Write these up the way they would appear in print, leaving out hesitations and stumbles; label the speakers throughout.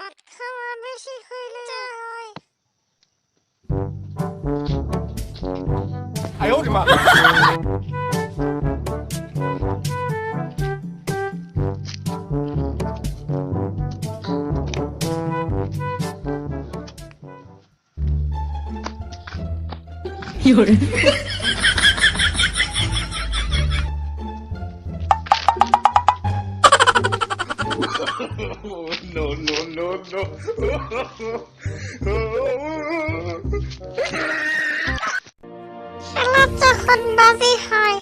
Speaker 1: ভাত খাওয়া বেশি হইলে যা হয়।
Speaker 2: 哎呦我的妈！
Speaker 3: 有人，
Speaker 2: no no no no！
Speaker 1: খেলা যখন বাজি হয়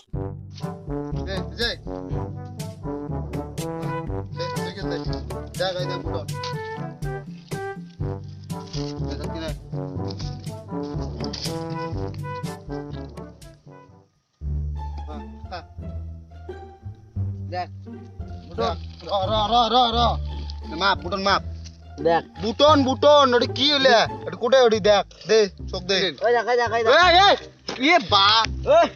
Speaker 4: মাপ বুটন মাপ
Speaker 3: দেখ
Speaker 4: বুটন বুটন ওটা কি হইলে এটা কোটে ওটি দেখ দে চোখ দে
Speaker 3: ওই দেখ ওই দেখ ওই দেখ
Speaker 4: এই এ বা
Speaker 3: ওই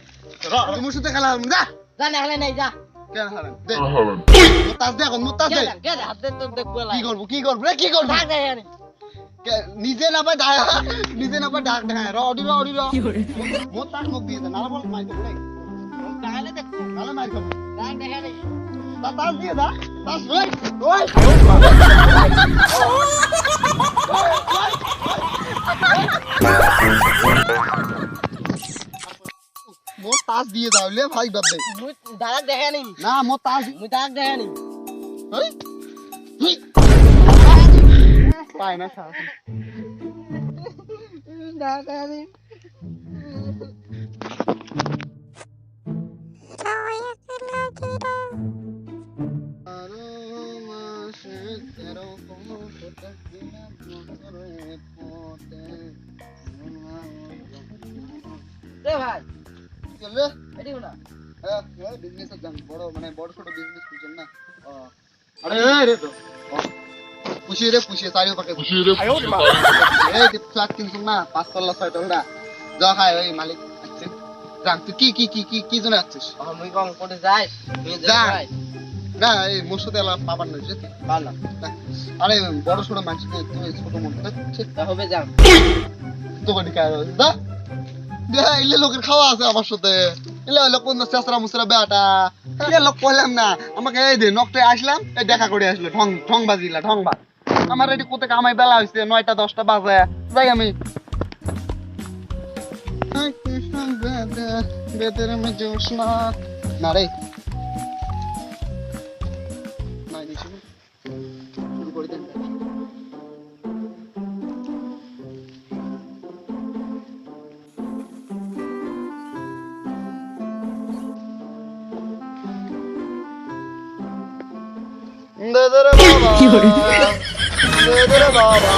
Speaker 4: তুমি সাথে খেলা যা
Speaker 3: যা না খেলে নাই যা
Speaker 4: কেন হারান দে মুতাজ দে এখন মুতাজ দে
Speaker 3: কে দে হাত দে তোর দেখ বলা
Speaker 4: কি করব রে কি করব
Speaker 3: থাক দে এখানে
Speaker 4: নিজে না পাই ডাক দেখা র অডি মুতাজ মুখ দিয়ে না বল মাই দে
Speaker 3: তাহলে দেখ
Speaker 4: নালে মাই খাবো
Speaker 3: থাক দে এখানে
Speaker 4: তাস দিয়ে দা তাস ওই ওই মোর তাস দিয়ে দাও লে ভাই বাপ দে
Speaker 3: মুই দাদা দেখে নি
Speaker 4: না মোর তাস
Speaker 3: মুই দাদা দেখে নি
Speaker 4: ওই তুই পায় না সারা
Speaker 3: দাদা নি
Speaker 1: সবাই একলা গিরা
Speaker 4: আরো মাসে তেরো কোনো ফটো দিনা মরে পড়তে
Speaker 3: রে ভাই
Speaker 4: চলে
Speaker 3: এডি না
Speaker 4: হ্যাঁ বিজনেস দাম বড় মানে বড় ছোট বিজনেস করছেন না আরে রে তো পুষিয়ে চারিও পাকে
Speaker 2: 哎呦我的妈！
Speaker 4: এই ফ্ল্যাট কিনছেন না 5 তলা 6 তলা যা খায় ওই মালিক আচ্ছা জান তুই কি জন্য আছিস
Speaker 3: মুই কম করে যাই তুই
Speaker 4: যা।
Speaker 3: যাই
Speaker 4: না এই মুর্শিদ এলা পাবার নয় যে
Speaker 3: ভালো
Speaker 4: আরে বড় ছোট মানুষ তুই ছোট মন ঠিক
Speaker 3: তা হবে যাও
Speaker 4: দোকানে কাজ দা দে ইলে লোকের খাওয়া আছে আমার সাথে ইলে হলো কোন চেষ্টা মুসরা বেটা ইলে লোক কইলাম না আমাকে এই দে নকটে আসলাম এই দেখা করে আসলো ঠং বাজিলা ঠং বাজ আমার রেডি কোতে কামাই বেলা হইছে 9টা 10টা বাজে যাই আমি বেদের মে জোশনা না রে নাই দিছি শুরু করে দেন দেদরে বাবা
Speaker 3: কি করে?
Speaker 4: দেদরে বাবা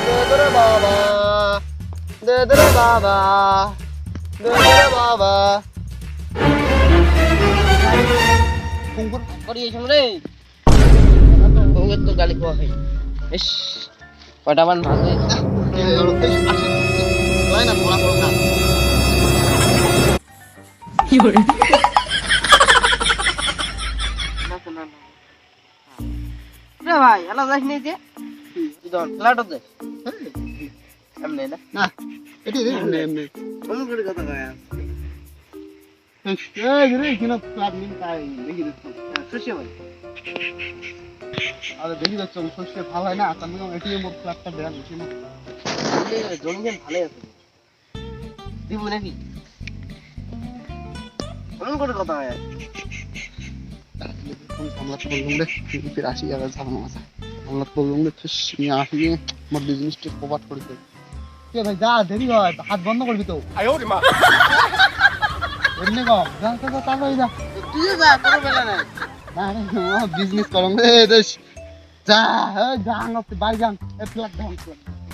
Speaker 4: দেদরে বাবা দেদরে বাবা দেদরে বাবা কুঙ্কুর
Speaker 3: করিয়েছ রে ওকে তো গালি খাওয়া হয় ইস কয়টা মান ভাগে
Speaker 4: লাই না পড়া পড়া না
Speaker 3: 有人， রে ভাই এলা যাস নি যে তুই দন লাটো দে এমনি না
Speaker 4: না এটি রে এমনি
Speaker 3: কোন করে কথা কয়
Speaker 4: এই রে কিনা প্লাগ নিন তাই দেখি দেখো
Speaker 3: খুশি ভাই
Speaker 4: আরে দেখি দেখো সত্যি ভালো হয় না আমি এটিএম এর প্লাগটা দেয়া দিছি না
Speaker 3: জমিজন ভালোই আছে দিব নাকি কোন করে কথা হয়
Speaker 4: আমলাত বললুম রে ফির আসি আর ঝামেলা আছে আমলাত বললুম রে ফিস নিয়ে আসি মোর বিজনেসটা কভার করে দে কে ভাই যা দেরি হয় হাত বন্ধ করবি তো
Speaker 2: 哎呦我的妈！
Speaker 4: এমনি কম যা যা তাড়াতাড়ি যা
Speaker 3: তুই যা তোর বেলা নাই
Speaker 4: না রে বিজনেস করম রে দেশ যা যা আঙ্গতে বাই যান এ প্লাগ দাম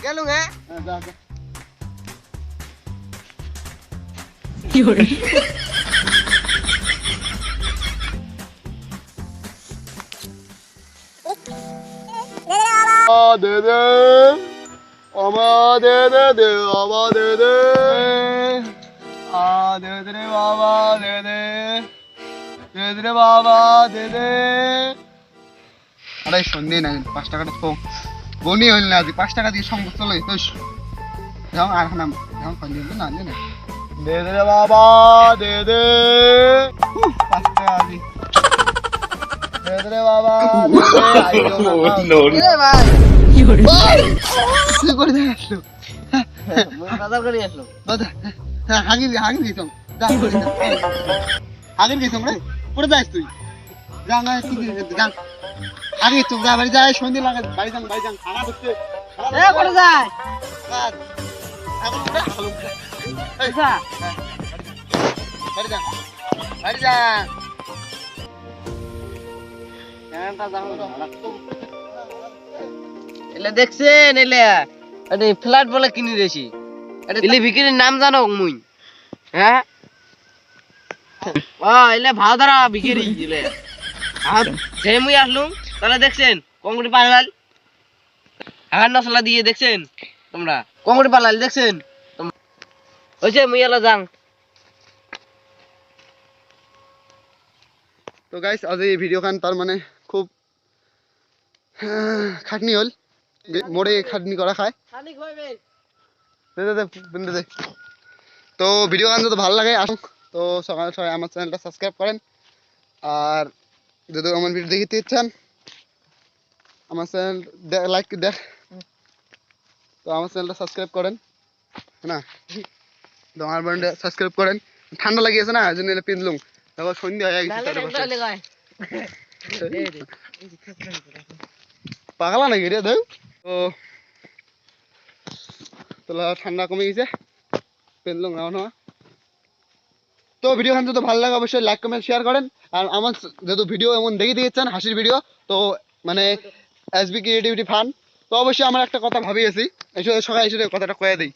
Speaker 3: গেলু হ্যাঁ
Speaker 4: যা যা
Speaker 3: 有人，
Speaker 4: দে দে আমা দে দে দে আমা দে দে দে দে রে বাবা দে দে দে দে রে বাবা দে দে টাকাটাই সন্ধে না 5 টাকাটা তো গনি হইল না আজ 5 টাকা দিয়ে সঙ্গ চলে তো যাও আর নাম যাও খালি না না দে দে বাবা দে দে 5 টাকা দি দে দে বাবা
Speaker 2: no,
Speaker 3: এ ভাই
Speaker 4: কি করে আসলো
Speaker 3: মুই বাজার করে আসলো
Speaker 4: দাদা হ্যাঁ হাগির গেছম যা হাগির গেছম রে কোথায় যাস তুই যা না কি যা আগে তুই যা বাড়ি যাই সন্ধে লাগা বাড়ি যান খানা দিতে
Speaker 3: এ করে যায়
Speaker 4: এখন করে হালুম
Speaker 3: আচ্ছা
Speaker 4: বাড়ি যা
Speaker 3: এলে দেখছেন এলে আরে ফ্ল্যাট বলে কিনে দিয়েছি এলে বিক্রির নাম জানো মুই হ্যাঁ এলে ভাও ধরা বিক্রি দিলে যে মুই আসলুম তাহলে দেখছেন কংক্রিট পালাল হাগার নসলা দিয়ে দেখছেন তোমরা কংক্রিট পালাল দেখছেন ওইছে মুই এলা যাং
Speaker 4: তো গাইস আজ এই ভিডিও খান তার মানে খুব খাটনি হল মোড়ে খাটনি করা খায় দে তো ভিডিও গান যদি ভালো লাগে আসুন তো সকাল সবাই আমার চ্যানেলটা সাবস্ক্রাইব করেন আর যদি আমার ভিডিও দেখতে ইচ্ছান আমার চ্যানেল লাইক দেখ তো আমার চ্যানেলটা সাবস্ক্রাইব করেন না তো আমার চ্যানেলটা সাবস্ক্রাইব করেন ঠান্ডা লাগিয়েছে না এই জন্য পিনলুম তারপর সন্ধ্যা হয়ে গেছে পাগলা নাকি রে দেখ তো তোলা ঠান্ডা কমে গেছে পেনলুম না তো ভিডিও খান যদি ভালো লাগে অবশ্যই লাইক কমেন্ট শেয়ার করেন আর আমার যেহেতু ভিডিও এমন দেখে দিয়েছেন হাসির ভিডিও তো মানে এসবি ক্রিয়েটিভিটি ফান তো অবশ্যই আমার একটা কথা ভাবিয়েছি এসে সবাই এসে কথাটা কয়ে দিই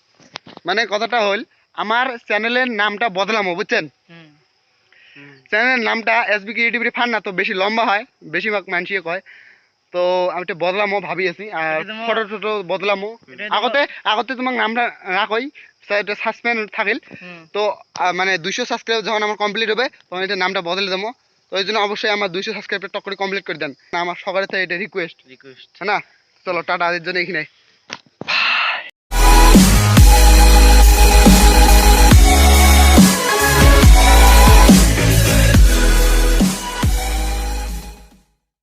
Speaker 4: মানে কথাটা হল আমার চ্যানেলের নামটা বদলামো বুঝছেন চ্যানেলের নামটা এসবি ক্রিয়েটিভিটি ফান না তো বেশি লম্বা হয় বেশিরভাগ মানুষই কয় তো আমি একটা বদলামো ভাবিয়েছি আর ফটো টটো বদলামো আগতে তোমার নামটা রাখই এটা সাসপেন্ড থাকিল তো মানে 200 সাবস্ক্রাইব যখন আমার কমপ্লিট হবে তখন এটা নামটা বদলে দেবো তো এই জন্য অবশ্যই আমার 200 সাবস্ক্রাইবটা টক করে কমপ্লিট করে দেন আমার সকালে তো এটা রিকোয়েস্ট হ্যাঁ না চলো টাটা আজকের জন্য এখানে